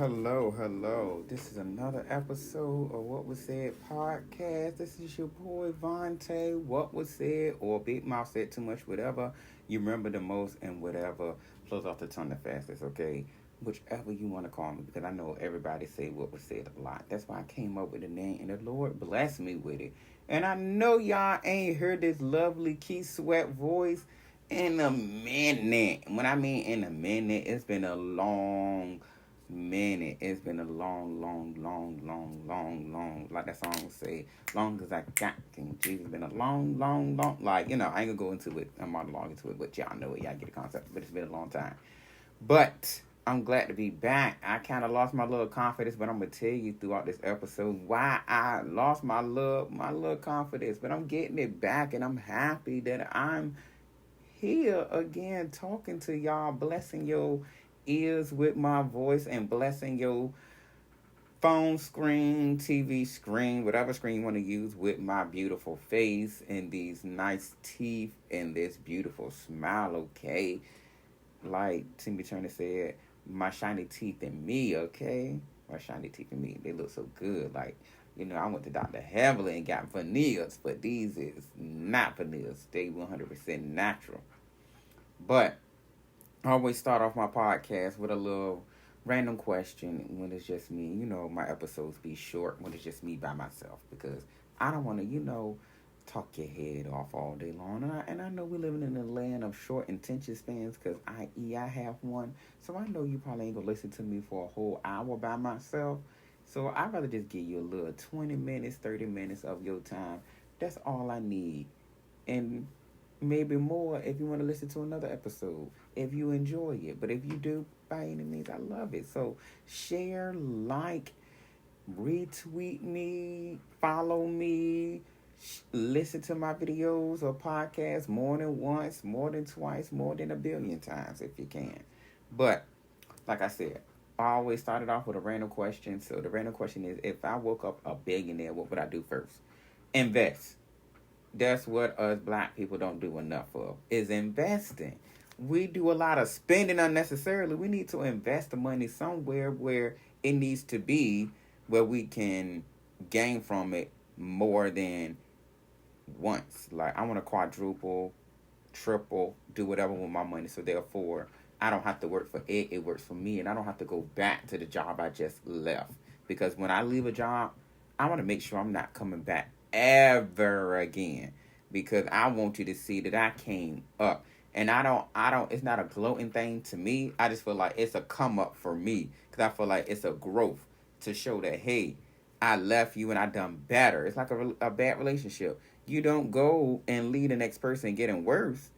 Hello, hello. This is another episode of What Was Said podcast. This is your boy Vontae. What was said, or Big Mouth said too much, whatever you remember the most, and whatever flows off the tongue the fastest. Okay, whichever you want to call me, because I know everybody say what was said a lot. That's why I came up with the name, and the Lord blessed me with it. And I know y'all ain't heard this lovely Key Sweat voice in a minute. When I mean in a minute, it's been a long minute. It's been a long, like that song would say, long as I got King Jesus. Been a long, like, I ain't gonna go into it. I'm not long into it, but y'all know it. Y'all get the concept. But it's been a long time. But I'm glad to be back. I kind of lost my little confidence, but I'm gonna tell you throughout this episode why I lost my little confidence. But I'm getting it back, and I'm happy that I'm here again talking to y'all, blessing your ears with my voice and blessing your phone screen, TV screen, whatever screen you want to use with my beautiful face and these nice teeth and this beautiful smile, okay? Like Timmy Turner said, my shiny teeth in me, okay? My shiny teeth in me, they look so good. Like, I went to Dr. Heavily and got veneers, but these is not veneers. They 100% natural. But I always start off my podcast with a little random question when it's just me. My episodes be short when it's just me by myself because I don't want to, talk your head off all day long. And I know we're living in a land of short attention spans because I have one. So I know you probably ain't going to listen to me for a whole hour by myself. So I'd rather just give you a little 20 minutes, 30 minutes of your time. That's all I need. And maybe more if you want to listen to another episode, if you enjoy it. But if you do, by any means, I love it. So share, like, retweet me, follow me, listen to my videos or podcasts more than once, more than twice, more than a billion times if you can. But like I said, I always started off with a random question. So the random question is, if I woke up a billionaire, what would I do first? Invest. That's what us black people don't do enough of, is investing. We do a lot of spending unnecessarily. We need to invest the money somewhere where it needs to be, where we can gain from it more than once. Like, I want to quadruple, triple, do whatever with my money. So therefore, I don't have to work for it. It works for me. And I don't have to go back to the job I just left. Because when I leave a job, I want to make sure I'm not coming back ever again. Because I want you to see that I came up. And I don't, it's not a gloating thing to me. I just feel like it's a come up for me. Because I feel like it's a growth to show that, hey, I left you and I done better. It's like a bad relationship. You don't go and lead the next person getting worse.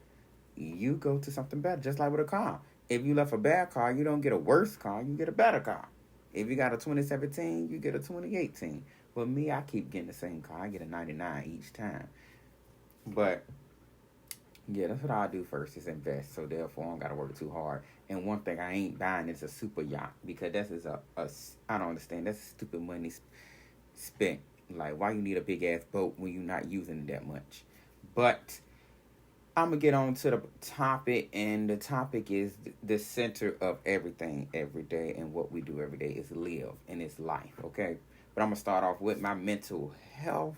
You go to something better, just like with a car. If you left a bad car, you don't get a worse car, you get a better car. If you got a 2017, you get a 2018. But me, I keep getting the same car. I get a 99 each time. But yeah, that's what I'll do first is invest. So therefore, I don't gotta work too hard. And one thing I ain't buying is a super yacht because that's is a I don't understand. That's stupid money spent. Like, why you need a big ass boat when you're not using it that much? But I'm gonna get on to the topic, and the topic is the center of everything every day, and what we do every day is live, and it's life. Okay, but I'm gonna start off with my mental health,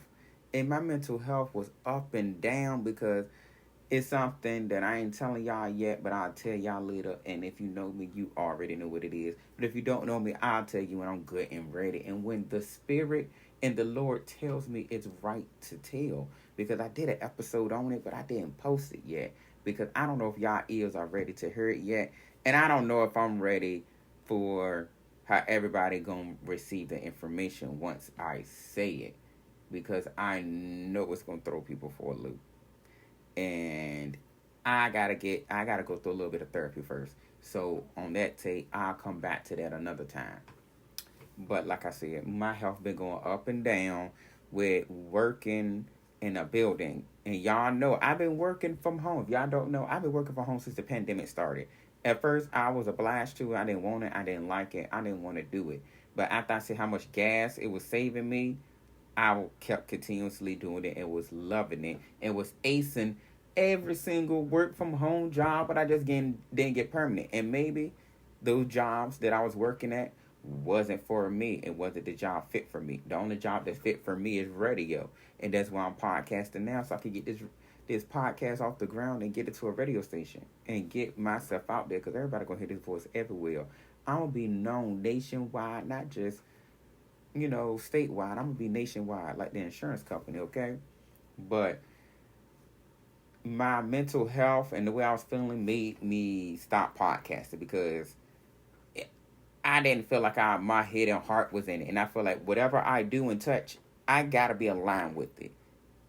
and my mental health was up and down because it's something that I ain't telling y'all yet, but I'll tell y'all later. And if you know me, you already know what it is. But if you don't know me, I'll tell you when I'm good and ready. And when the Spirit and the Lord tells me it's right to tell. Because I did an episode on it, but I didn't post it yet. Because I don't know if y'all ears are ready to hear it yet. And I don't know if I'm ready for how everybody gonna receive the information once I say it. Because I know it's gonna throw people for a loop. And I gotta go through a little bit of therapy first. So on that tape, I'll come back to that another time. But like I said, my health been going up and down with working in a building. And y'all know I've been working from home. If y'all don't know, I've been working from home since the pandemic started. At first, I was obliged to. I didn't want it. I didn't like it. I didn't want to do it. But after I see how much gas it was saving me, I kept continuously doing it and was loving it and was acing every single work from home job, but I just didn't get permanent. And maybe those jobs that I was working at wasn't for me. It wasn't the job fit for me. The only job that fit for me is radio, and that's why I'm podcasting now, so I can get this podcast off the ground and get it to a radio station and get myself out there, because everybody gonna hear this voice everywhere. I'm gonna be known nationwide, not just statewide. I'm gonna be nationwide, like the insurance company, okay? But my mental health and the way I was feeling made me stop podcasting, because I didn't feel like my head and heart was in it. And I feel like whatever I do and touch, I got to be aligned with it.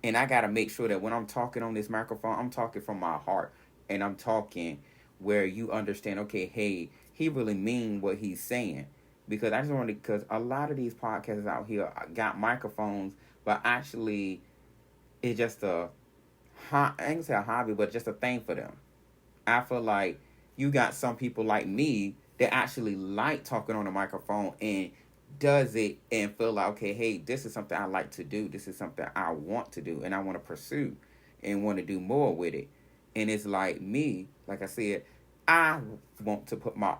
And I got to make sure that when I'm talking on this microphone, I'm talking from my heart. And I'm talking where you understand, okay, hey, he really mean what he's saying. Because I just wanted, because a lot of these podcasters out here got microphones, but actually it's just I ain't gonna say a hobby, but just a thing for them. I feel like you got some people like me that actually like talking on the microphone and does it and feel like, okay, hey, this is something I like to do. This is something I want to do and I want to pursue and want to do more with it. And it's like me, like I said, I got to put my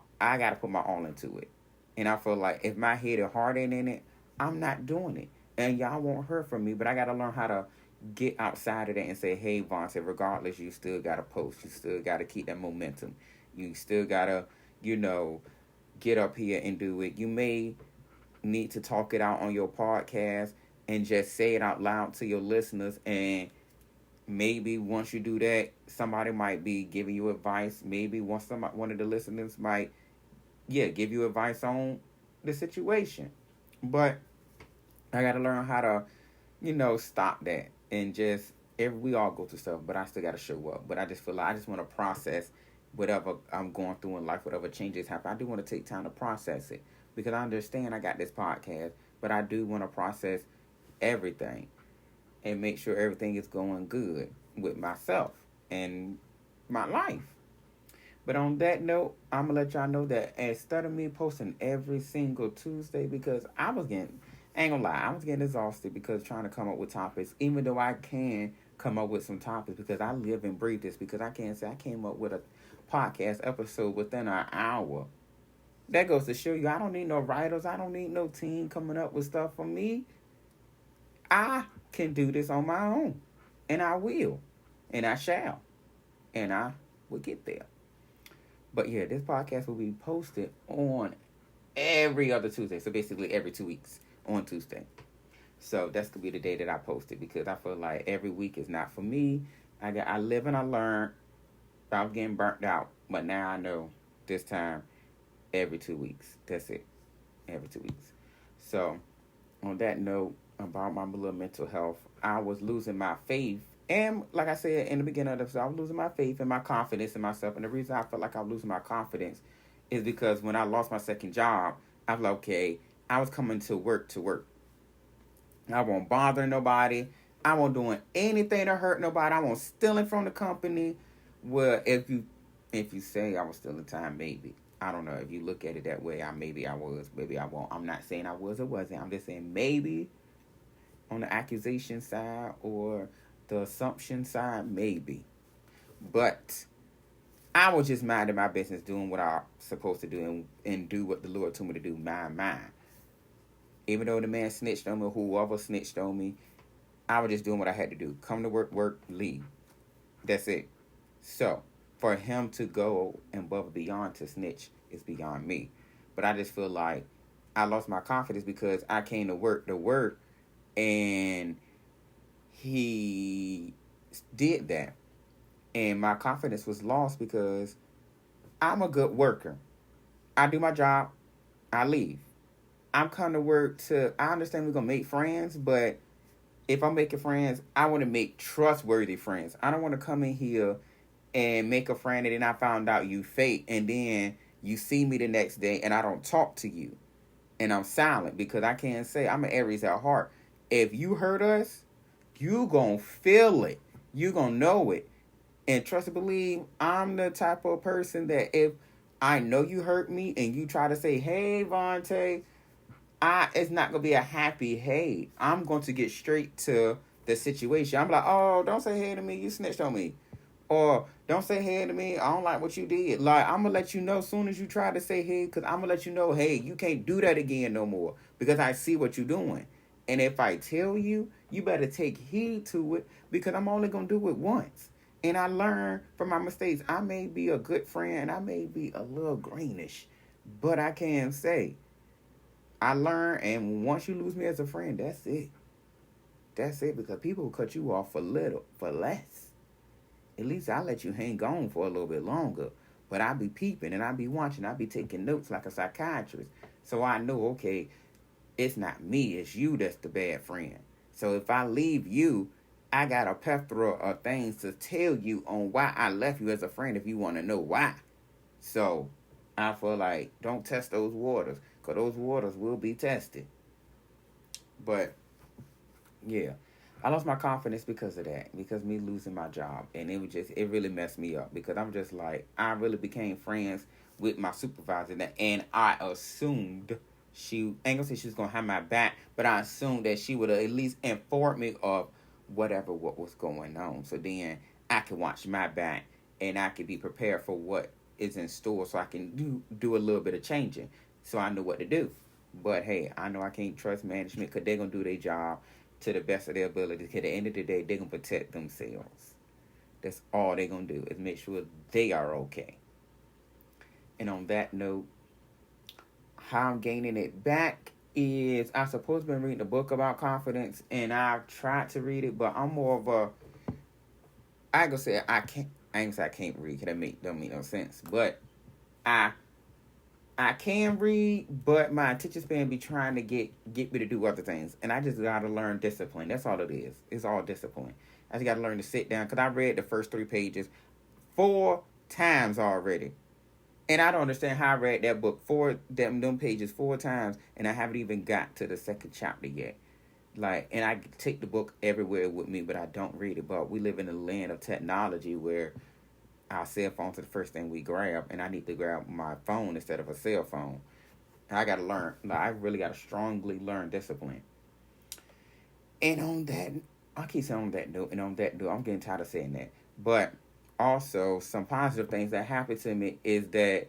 all into it. And I feel like if my head and heart ain't in it, I'm not doing it. And y'all won't hear from me, but I got to learn how to get outside of that and say, hey, Vontae, regardless, you still got to post. You still got to keep that momentum. You still got to, get up here and do it. You may need to talk it out on your podcast and just say it out loud to your listeners. And maybe once you do that, somebody might be giving you advice. Maybe one of the listeners might, give you advice on the situation. But I got to learn how to, stop that. And just, we all go through stuff, but I still got to show up. But I just feel like I just want to process whatever I'm going through in life, whatever changes happen. I do want to take time to process it, because I understand I got this podcast, but I do want to process everything and make sure everything is going good with myself and my life. But on that note, I'm going to let y'all know that instead of me posting every single Tuesday, because I ain't going to lie, I was getting exhausted because trying to come up with topics, even though I can come up with some topics because I live and breathe this, because I can't say I came up with a podcast episode within an hour. That goes to show you I don't need no writers. I don't need no team coming up with stuff for me. I can do this on my own. And I will. And I shall. And I will get there. But yeah, this podcast will be posted on every other Tuesday. So basically every 2 weeks on Tuesday. So that's going to be the day that I post it, because I feel like every week is not for me. I live and I learn. I was getting burnt out. But now I know this time every 2 weeks. That's it. Every 2 weeks. So on that note about my little mental health, I was losing my faith. And like I said in the beginning of the episode, I was losing my faith and my confidence in myself. And the reason I felt like I was losing my confidence is because when I lost my second job, I was like, okay, I was coming to work. I won't bother nobody. I won't doing anything to hurt nobody. I won't stealing from the company. Well, if you say I was stealing time, maybe. I don't know. If you look at it that way, maybe I was. Maybe I won't. I'm not saying I was or wasn't. I'm just saying maybe on the accusation side or the assumption side, maybe. But I was just minding my business, doing what I'm supposed to do and do what the Lord told me to do, mine. Even though the man snitched on me, whoever snitched on me, I was just doing what I had to do. Come to work, leave. That's it. So, for him to go above and beyond to snitch is beyond me. But I just feel like I lost my confidence because I came to work, and he did that. And my confidence was lost because I'm a good worker. I do my job, I leave. I'm coming to work I understand we're going to make friends, but if I'm making friends, I want to make trustworthy friends. I don't want to come in here and make a friend and then I found out you fake, and then you see me the next day and I don't talk to you and I'm silent, because I can't say, I'm an Aries at heart. If you hurt us, you gonna feel it. You gonna know it. And trust and believe, I'm the type of person that if I know you hurt me and you try to say, hey, Vontae, it's not gonna be a happy hey. I'm going to get straight to the situation. I'm like, oh, don't say hey to me. You snitched on me. Or don't say hey to me. I don't like what you did. Like, I'm going to let you know as soon as you try to say hey, because I'm going to let you know, hey, you can't do that again no more because I see what you're doing. And if I tell you, you better take heed to it because I'm only going to do it once. And I learn from my mistakes. I may be a good friend. I may be a little greenish. But I can say, I learn, and once you lose me as a friend, that's it. That's it, because people will cut you off for little, for less. At least I let you hang on for a little bit longer. But I be peeping and I be watching. I be taking notes like a psychiatrist. So I know, okay, it's not me, it's you that's the bad friend. So if I leave you, I got a plethora of things to tell you on why I left you as a friend if you want to know why. So I feel like don't test those waters, because those waters will be tested. But yeah, I lost my confidence because of that, because me losing my job, and it really messed me up because I'm just like, I really became friends with my supervisor, and I assumed she ain't gonna say she was gonna have my back, but I assumed that she would have at least informed me of what was going on, so then I could watch my back and I could be prepared for what is in store, so I can do a little bit of changing, so I know what to do. But hey, I know I can't trust management because they're gonna do their job to the best of their ability. Because at the end of the day, they're going to protect themselves. That's all they're going to do, is make sure they are okay. And on that note, how I'm gaining it back is, I supposed to been reading a book about confidence, and I've tried to read it, but I'm more of a, I ain't gonna say I can't read, because that don't make no sense. But I can read, but my attention span be trying to get me to do other things. And I just got to learn discipline. That's all it is. It's all discipline. I just got to learn to sit down, because I read the first 3 pages 4 times already. And I don't understand how I read that book, them pages 4 times, and I haven't even got to the second chapter yet. Like, and I take the book everywhere with me, but I don't read it. But we live in a land of technology where our cell phones are the first thing we grab, and I need to grab my phone instead of a cell phone. I got to learn. Like, I really got to strongly learn discipline. And on that, I keep saying on that note, and on that note, I'm getting tired of saying that. But also, some positive things that happened to me is that,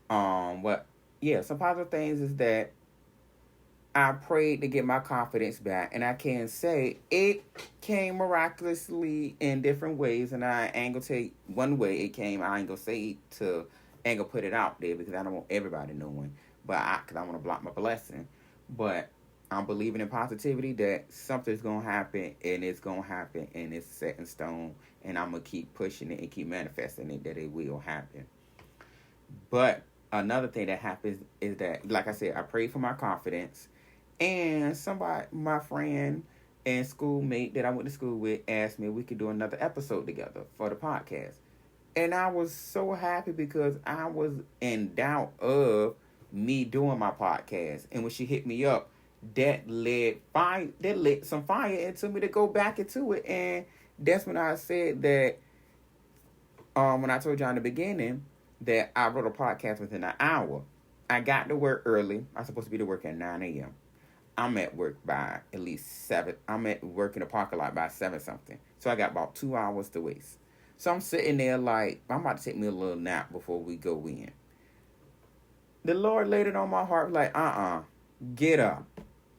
some positive things is that I prayed to get my confidence back, and I can say it came miraculously in different ways, and I ain't gonna tell you one way it came. I ain't gonna put it out there because I don't want everybody knowing, because I want to block my blessing. But I'm believing in positivity that something's gonna happen, and it's gonna happen, and it's set in stone, and I'm gonna keep pushing it and keep manifesting it that it will happen. But another thing that happens is that, like I said, I prayed for my confidence. And my friend and schoolmate that I went to school with, asked me if we could do another episode together for the podcast. And I was so happy because I was in doubt of me doing my podcast. And when she hit me up, that lit some fire into me to go back into it. And that's when I said that, when I told you in the beginning that I wrote a podcast within an hour. I got to work early. I was supposed to be to work at 9 a.m. I'm at work by at least 7. I'm at work in the parking lot by 7 something. So I got about 2 hours to waste. So I'm sitting there like, I'm about to take me a little nap before we go in. The Lord laid it on my heart like, get up.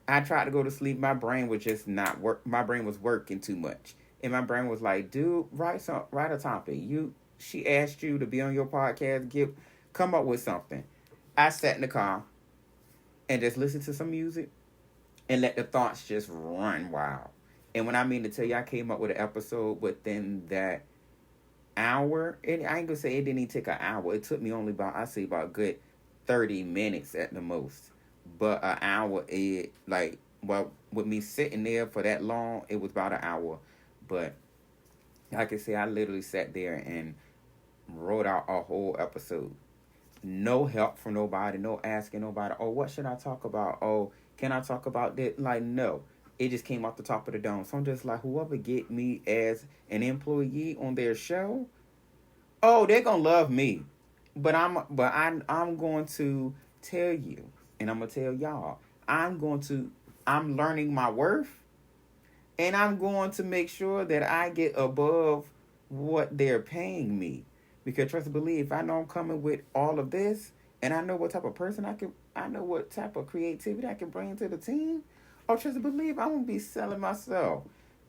I tried to go to sleep. My brain was just not work. My brain was working too much. And my brain was like, dude, write a topic. She asked you to be on your podcast. Come up with something. I sat in the car and just listened to some music and let the thoughts just run wild. And when I mean to tell you, I came up with an episode within that hour. And I ain't gonna say it didn't even take an hour. It took me only about a good 30 minutes at the most. But an hour, with me sitting there for that long, it was about an hour. But like I say, I literally sat there and wrote out a whole episode. No help from nobody, no asking nobody, oh, what should I talk about? Oh, can I talk about that? Like, no. It just came off the top of the dome. So I'm just like, whoever get me as an employee on their show, oh, they're gonna love me. But I'm going to tell you, and I'm gonna tell y'all, I'm learning my worth, and I'm going to make sure that I get above what they're paying me. Because trust and believe, if I know I'm coming with all of this, and I know what type of person I know what type of creativity I can bring to the team. Oh, trust and believe, I'm gonna be selling myself,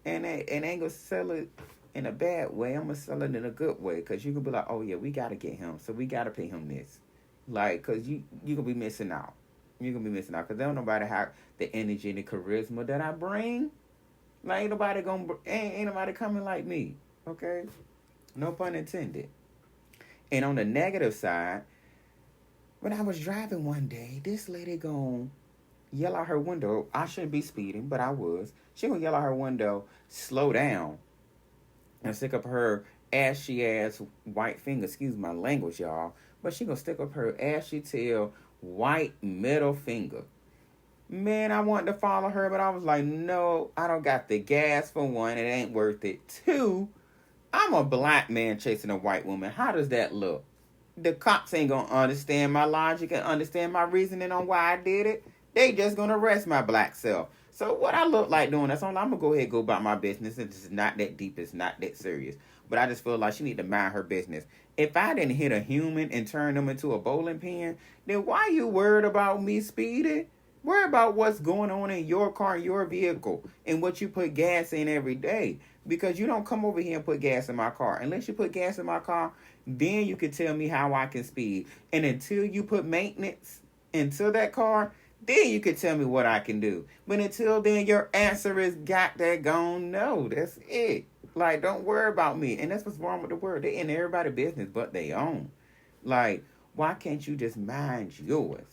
and I ain't gonna sell it in a bad way. I'm gonna sell it in a good way, cause you can be like, oh yeah, we gotta get him, so we gotta pay him this, like, cause you gonna be missing out. You're gonna be missing out, cause don't nobody have the energy and the charisma that I bring. Like ain't nobody coming like me. Okay, no pun intended. And on the negative side, when I was driving one day, this lady gonna yell out her window. I shouldn't be speeding, but I was. She gonna yell out her window, slow down, and stick up her ashy ass white finger. Excuse my language, y'all. But she gonna stick up her ashy tail white middle finger. Man, I wanted to follow her, but I was like, no, I don't got the gas for one. It ain't worth it. Two, I'm a black man chasing a white woman. How does that look? The cops ain't gonna understand my logic and understand my reasoning on why I did it. They just gonna arrest my black self. So what I look like doing, that's all I'm gonna go ahead and go about my business. It's not that deep, it's not that serious. But I just feel like she need to mind her business. If I didn't hit a human and turn them into a bowling pin, then why you worried about me speeding? Worry about what's going on in your car, your vehicle, and what you put gas in every day. Because you don't come over here and put gas in my car. Unless you put gas in my car, then you can tell me how I can speed. And until you put maintenance into that car, then you can tell me what I can do. But until then, your answer is got that gone. No, that's it. Like, don't worry about me. And that's what's wrong with the world. They in everybody's business but they own. Like, why can't you just mind yours?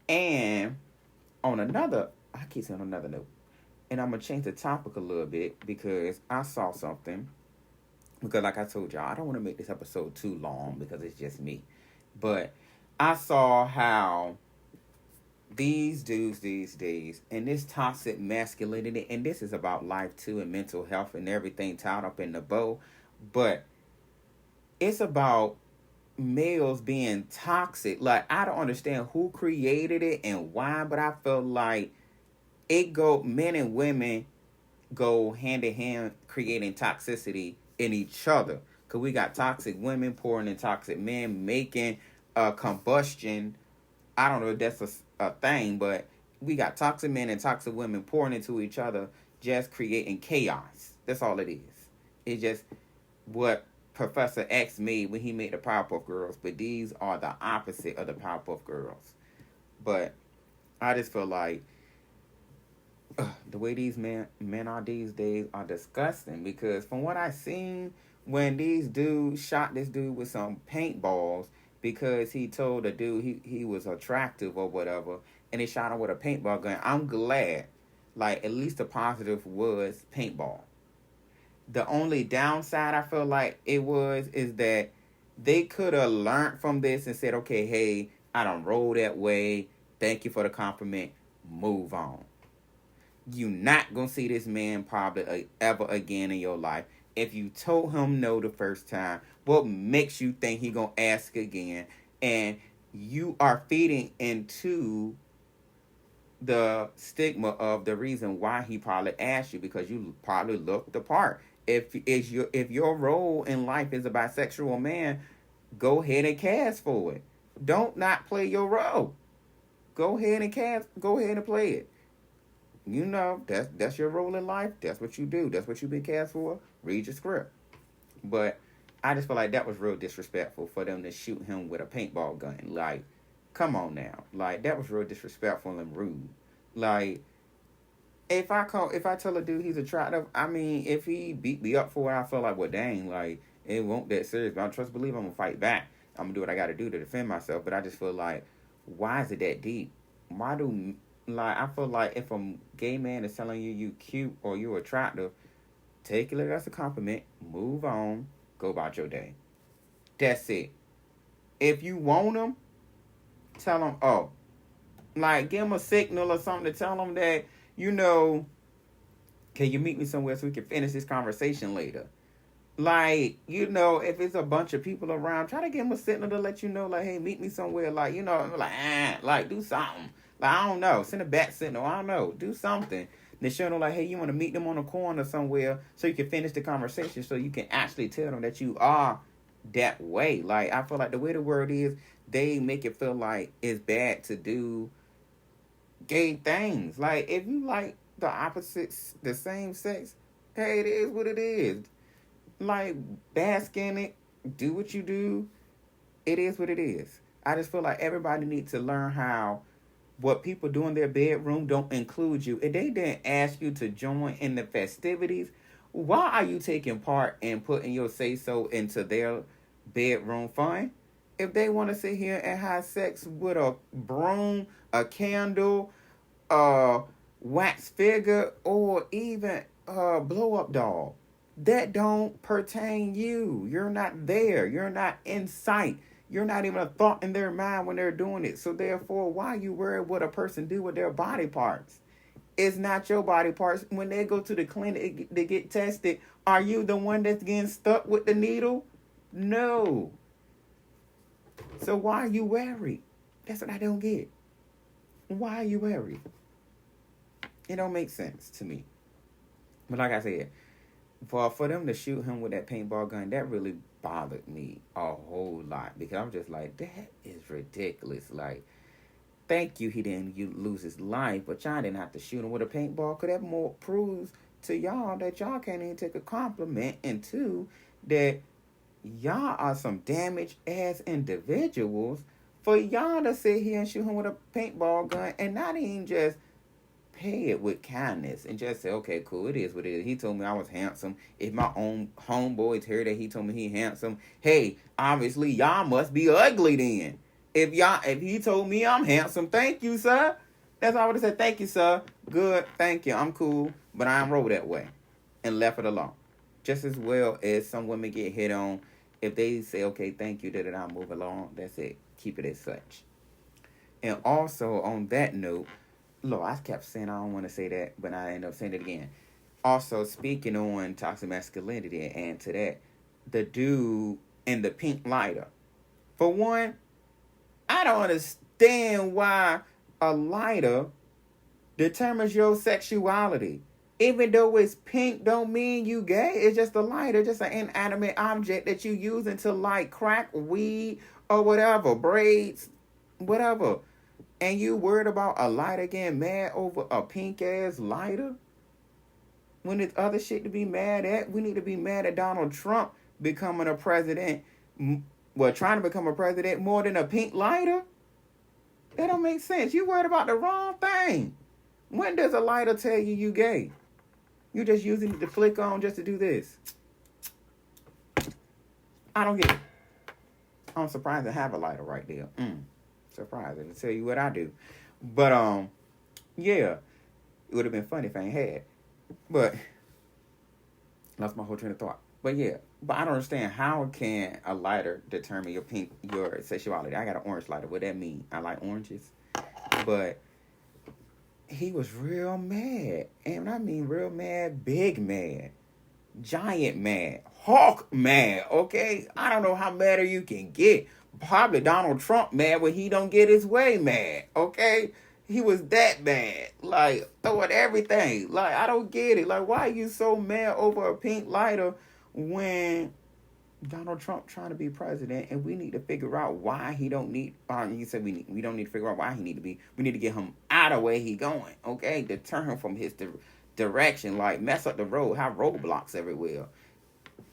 And I keep saying on another note, and I'm going to change the topic a little bit because I saw something. Because like I told y'all, I don't want to make this episode too long because it's just me. But I saw how these dudes these days, and this toxic masculinity, and this is about life too, and mental health and everything tied up in the bow. But it's about males being toxic. Like, I don't understand who created it and why, but I feel like men and women go hand in hand creating toxicity in each other. Because we got toxic women pouring in toxic men, making a combustion. I don't know if that's a thing, but we got toxic men and toxic women pouring into each other, just creating chaos. That's all it is. It's just what Professor X made when he made the Powerpuff Girls, but these are the opposite of the Powerpuff Girls. But I just feel like the way these men are these days are disgusting, because from what I seen, when these dudes shot this dude with some paintballs because he told a dude he was attractive or whatever, and they shot him with a paintball gun. I'm glad, like, at least the positive was paintball. The only downside I feel like is that they could have learned from this and said, okay, hey, I don't roll that way. Thank you for the compliment. Move on. You not going to see this man probably ever again in your life. If you told him no the first time, what makes you think he going to ask again? And you are feeding into the stigma of the reason why he probably asked you, because you probably looked the part. If your role in life is a bisexual man, go ahead and cast for it. Don't not play your role. Go ahead and play it. You know, that's your role in life. That's what you do. That's what you've been cast for. Read your script. But I just feel like that was real disrespectful for them to shoot him with a paintball gun. Like, come on now. Like, that was real disrespectful and rude. Like, if I tell a dude he's attractive, I mean, if he beat me up for it, I feel like, well, dang, like, it won't that serious. But I believe I'm gonna fight back. I'm gonna do what I gotta do to defend myself. But I just feel like, why is it that deep? I feel like if a gay man is telling you cute or you attractive, take it as a compliment, move on, go about your day. That's it. If you want him, tell him, give him a signal or something to tell him that, you know, can you meet me somewhere so we can finish this conversation later? Like, you know, if it's a bunch of people around, try to give him a signal to let you know, like, hey, meet me somewhere. Like, you know, do something. Like, I don't know. Send a bat signal. I don't know. Do something They show them like, hey, you want to meet them on a corner somewhere so you can finish the conversation, so you can actually tell them that you are that way. Like, I feel like the way the world is, they make it feel like it's bad to do gay things. Like, if you like the opposites, the same sex, hey, it is what it is. Like, bask in it, do what you do. It is what it is. I just feel like everybody needs to learn how what people do in their bedroom don't include you. If they didn't ask you to join in the festivities, why are you taking part in putting your say-so into their bedroom fun? If they want to sit here and have sex with a broom, a candle, a wax figure, or even a blow-up doll, that don't pertain you. You're not there. You're not in sight. You're not even a thought in their mind when they're doing it. So therefore, why you worry what a person do with their body parts? It's not your body parts. When they go to the clinic to get tested, are you the one that's getting stuck with the needle? No. So why are you worried? That's what I don't get. Why are you worried? It don't make sense to me. But like I said, for them to shoot him with that paintball gun, that really bothered me a whole lot, because I'm just like, that is ridiculous. Like, thank you, he didn't lose his life, but y'all didn't have to shoot him with a paintball, because that more proves to y'all that y'all can't even take a compliment, and two, that y'all are some damaged ass individuals for y'all to sit here and shoot him with a paintball gun and not even just pay it with kindness and just say, okay, cool, it is what it is. He told me I was handsome. If my own homeboys heard that he told me he handsome, hey, obviously y'all must be ugly then. If he told me I'm handsome, thank you, sir. That's all I would have said. Thank you, sir. Good, thank you. I'm cool, but I don't roll that way, and left it alone. Just as well as some women get hit on, if they say, okay, thank you, that I'll move along. That's it. Keep it as such. And also on that note, Lord, I kept saying I don't want to say that, but I end up saying it again. Also, speaking on toxic masculinity, and to that, the dude in the pink lighter. For one, I don't understand why a lighter determines your sexuality. Even though it's pink, don't mean you gay. It's just a lighter, just an inanimate object that you using to light crack, weed, or whatever, braids, whatever. And you worried about a lighter getting mad over a pink-ass lighter? When there's other shit to be mad at, we need to be mad at Donald Trump becoming a president, trying to become a president more than a pink lighter? That don't make sense. You worried about the wrong thing. When does a lighter tell you gay? You just using it to flick on just to do this. I don't get it. I'm surprised to have a lighter right there. Surprised to tell you what I do. But yeah, it would have been funny if I ain't had. But lost my whole train of thought. But yeah, but I don't understand, how can a lighter determine your sexuality? I got an orange lighter. What that mean? I like oranges. But he was real mad. And I mean real mad, big mad, giant mad, Hulk mad, okay? I don't know how madder you can get. Probably Donald Trump mad when he don't get his way mad, okay? He was that mad, like, throwing everything. Like, I don't get it. Like, why are you so mad over a pink lighter when Donald Trump trying to be president, and we need to figure out why he don't need, you said we don't need to figure out why he need to be, we need to get him out of where he going, okay? Deter him from his direction, like, mess up the road, have roadblocks everywhere,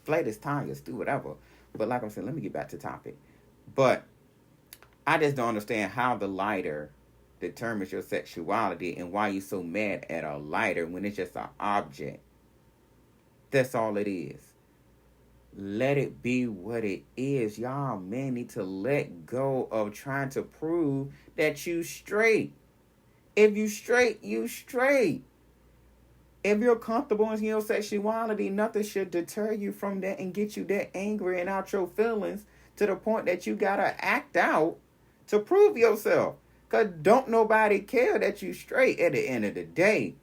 flat his tires, do whatever. But like I'm saying, let me get back to topic. But I just don't understand how the lighter determines your sexuality, and why you're so mad at a lighter when it's just an object. That's all it is. Let it be what it is. Y'all men need to let go of trying to prove that you straight. If you straight, you straight. If you're comfortable in your sexuality, nothing should deter you from that and get you that angry and out your feelings to the point that you gotta act out to prove yourself. Because don't nobody care that you straight at the end of the day.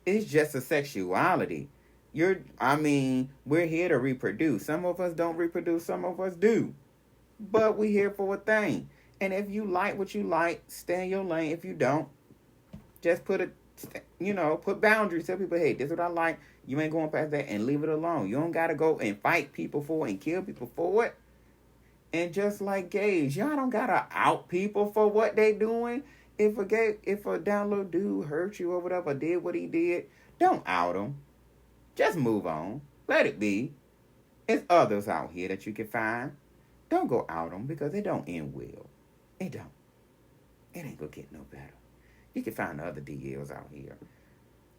It's just a sexuality. We're here to reproduce. Some of us don't reproduce, some of us do. But we're here for a thing. And if you like what you like, stay in your lane. If you don't, just put a put boundaries. Tell people, hey, this is what I like. You ain't going past that, and leave it alone. You don't got to go and fight people for it and kill people for it. And just like gays, y'all don't got to out people for what they doing. If a down little dude hurt you or whatever, did what he did, don't out him. Just move on. Let it be. There's others out here that you can find. Don't go out them because they don't end well. It don't. It ain't gonna get no better. You can find other DLs out here.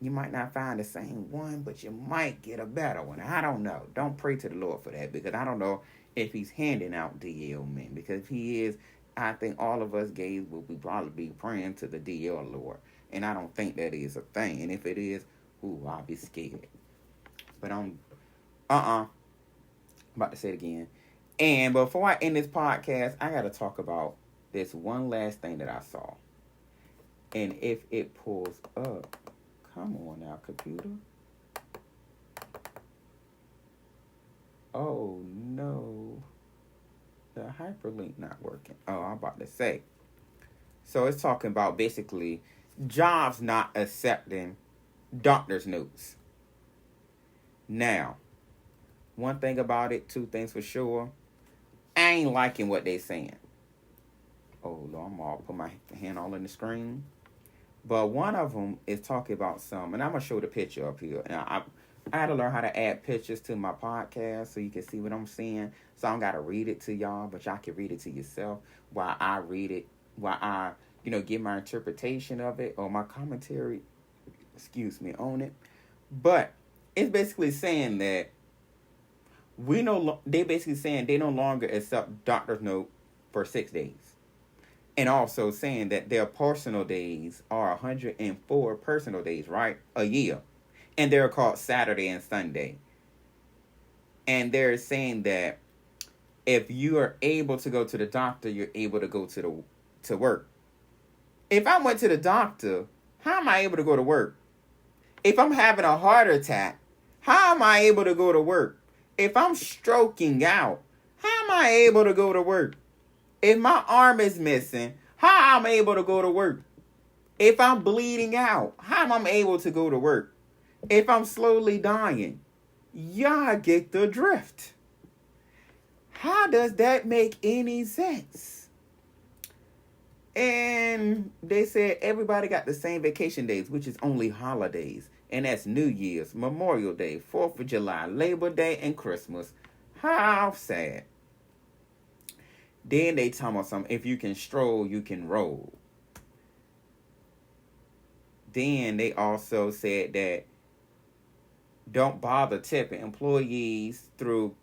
You might not find the same one, but you might get a better one. I don't know. Don't pray to the Lord for that, because I don't know if he's handing out DL men. Because if he is, I think all of us gays will probably be praying to the DL Lord. And I don't think that is a thing. And if it is, I'll be scared. But I'm about to say it again. And before I end this podcast, I got to talk about this one last thing that I saw. And if it pulls up, come on now, computer. Oh, no. The hyperlink not working. Oh, I'm about to say. So it's talking about basically jobs not accepting doctor's notes. Now, one thing about it, two things for sure. I ain't liking what they saying. Oh, Lord, I'm all put my hand all in the screen. But one of them is talking about some, and I'm going to show the picture up here. Now, I had to learn how to add pictures to my podcast so you can see what I'm saying. So I don't got to read it to y'all, but y'all can read it to yourself while I read it, while I, give my interpretation of it or my commentary, on it. But it's basically saying that they basically saying they no longer accept doctor's note for 6 days. And also saying that their personal days are 104 personal days, right? A year. And they're called Saturday and Sunday. And they're saying that if you are able to go to the doctor, you're able to go to work. If I went to the doctor, how am I able to go to work? If I'm having a heart attack, how am I able to go to work? If I'm stroking out, how am I able to go to work? If my arm is missing, how am I able to go to work? If I'm bleeding out, how am I able to go to work? If I'm slowly dying, y'all get the drift. How does that make any sense? And they said everybody got the same vacation days, which is only holidays. And that's New Year's, Memorial Day, 4th of July, Labor Day, and Christmas. How sad. Then they talk about something, if you can stroll, you can roll. Then they also said that don't bother tipping employees through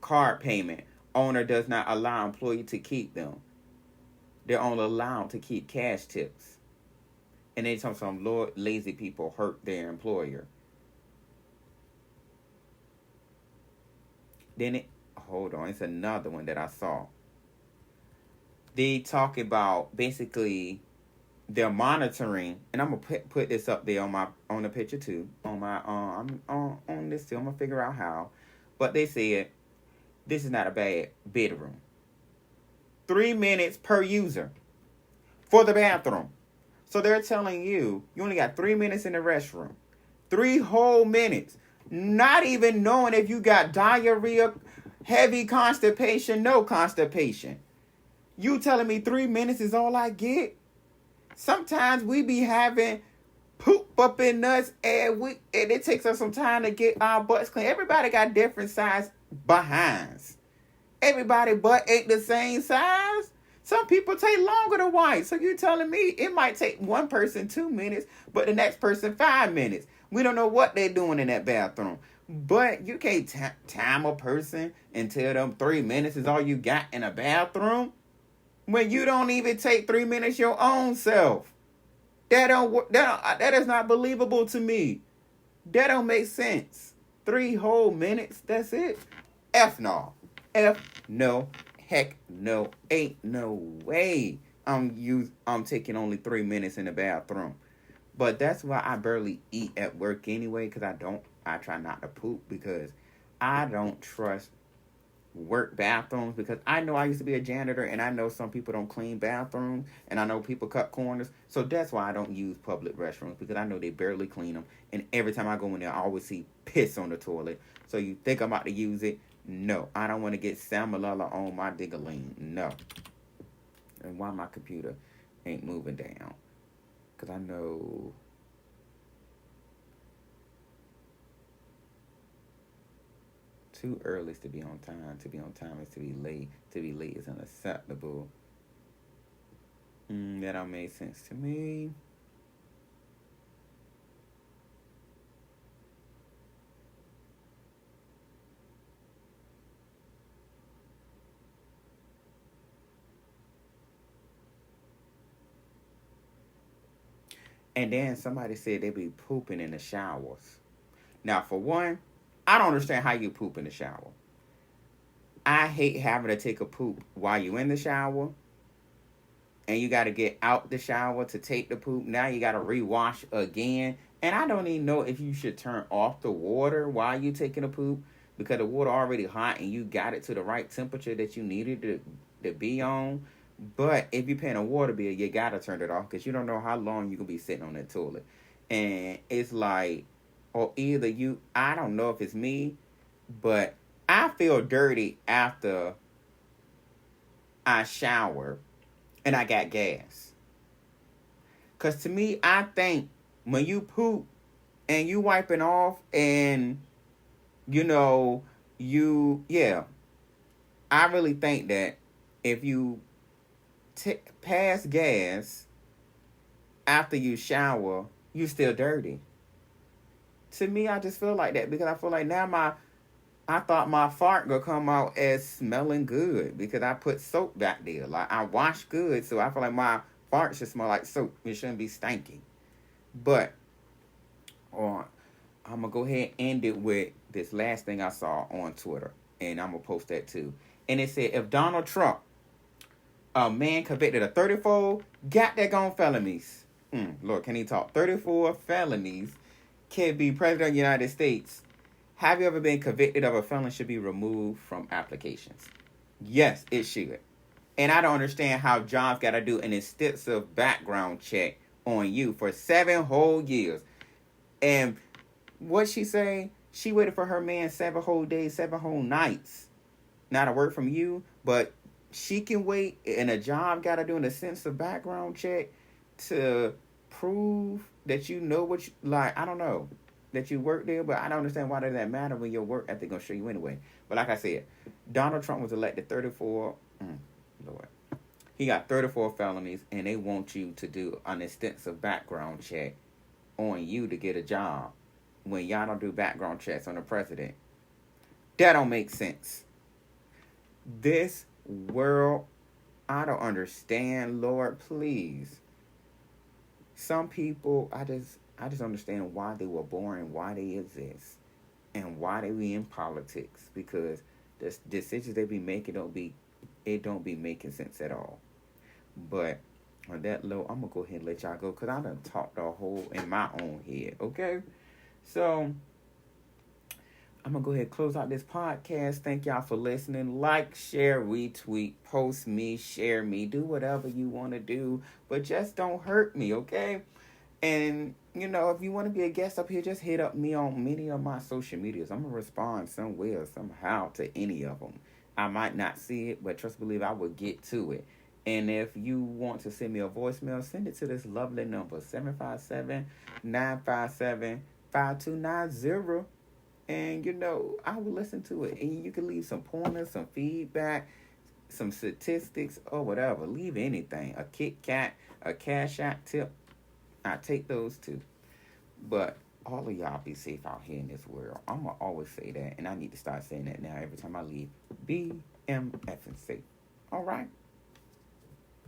card payment. Owner does not allow employee to keep them. They're only allowed to keep cash tips. And they talk some lazy people hurt their employer. Then hold on, it's another one that I saw. They talk about basically they're monitoring, and I'm gonna put this up there on the picture too, on my on this too. I'm gonna figure out how, but they said this is not a bad bedroom. 3 minutes per user for the bathroom. So they're telling you only got 3 minutes in the restroom, 3 whole minutes, not even knowing if you got diarrhea, heavy constipation, no constipation. You telling me 3 minutes is all I get? Sometimes we be having poop up in us, and it takes us some time to get our butts clean. Everybody got different size behinds. Everybody butt ain't the same size. Some people take longer to wipe. So you telling me it might take one person 2 minutes, but the next person 5 minutes. We don't know what they're doing in that bathroom. But you can't time a person and tell them 3 minutes is all you got in a bathroom when you don't even take 3 minutes your own self. That is not believable to me. That don't make sense. 3 whole minutes, that's it. F no. F no. Heck no. Ain't no way I'm taking only 3 minutes in the bathroom. But that's why I barely eat at work anyway, because I try not to poop, because I don't trust work bathrooms, because I know I used to be a janitor, and I know some people don't clean bathrooms, and I know people cut corners. So that's why I don't use public restrooms, because I know they barely clean them, and every time I go in there, I always see piss on the toilet. So you think I'm about to use it? No, I don't want to get salmonella on my diggaling. No. And why my computer ain't moving down? Because I know. Too early is to be on time. To be on time is to be late. To be late is unacceptable. That all made sense to me. And then somebody said they be pooping in the showers. Now, for one, I don't understand how you poop in the shower. I hate having to take a poop while you in the shower, and you got to get out the shower to take the poop. Now you got to rewash again. And I don't even know if you should turn off the water while you taking a poop, because the water already hot and you got it to the right temperature that you needed to be on. But if you're paying a water bill, you got to turn it off, because you don't know how long you can be sitting on that toilet. And it's like, or either you, I don't know if it's me, but I feel dirty after I shower and I got gas. Because to me, I think when you poop and you wiping off and, I really think that if you pass gas after you shower, you still dirty. To me, I just feel like that, because I feel like now I thought my fart gonna come out as smelling good because I put soap back there. Like, I wash good, so I feel like my fart should smell like soap. It shouldn't be stanky. But I'm gonna go ahead and end it with this last thing I saw on Twitter, and I'm gonna post that too. And it said, if Donald Trump, a man convicted of 34 goddamn felonies, Lord, can he talk? 34 felonies, can be president of the United States. Have you ever been convicted of a felony should be removed from applications? Yes, it should. And I don't understand how John's got to do an extensive background check on you for 7 whole years. And what she say? She waited for her man 7 whole days, 7 whole nights. Not a word from you, but she can wait, and a job got to do an extensive background check to prove that you know what you, like, I don't know, that you work there, but I don't understand why does that matter when your work ethic gonna show you anyway. But like I said, Donald Trump was elected 34, Lord, he got 34 felonies, and they want you to do an extensive background check on you to get a job when y'all don't do background checks on the president. That don't make sense. This world, I don't understand, Lord, please. Some people, I just understand why they were born, why they exist, and why they be in politics, because the decisions they be making don't be making sense at all. But on that low, I'm gonna go ahead and let y'all go, because I done talked the whole in my own head, okay? So I'm going to go ahead and close out this podcast. Thank y'all for listening. Like, share, retweet, post me, share me. Do whatever you want to do. But just don't hurt me, okay? And, if you want to be a guest up here, just hit up me on many of my social medias. I'm going to respond somewhere, somehow to any of them. I might not see it, but trust believe I will get to it. And if you want to send me a voicemail, send it to this lovely number, 757-957-5290. And, I will listen to it. And you can leave some pointers, some feedback, some statistics, or whatever. Leave anything. A Kit Kat, a Cash App tip. I take those too. But all of y'all be safe out here in this world. I'm going to always say that. And I need to start saying that now every time I leave. Be MF and safe. All right?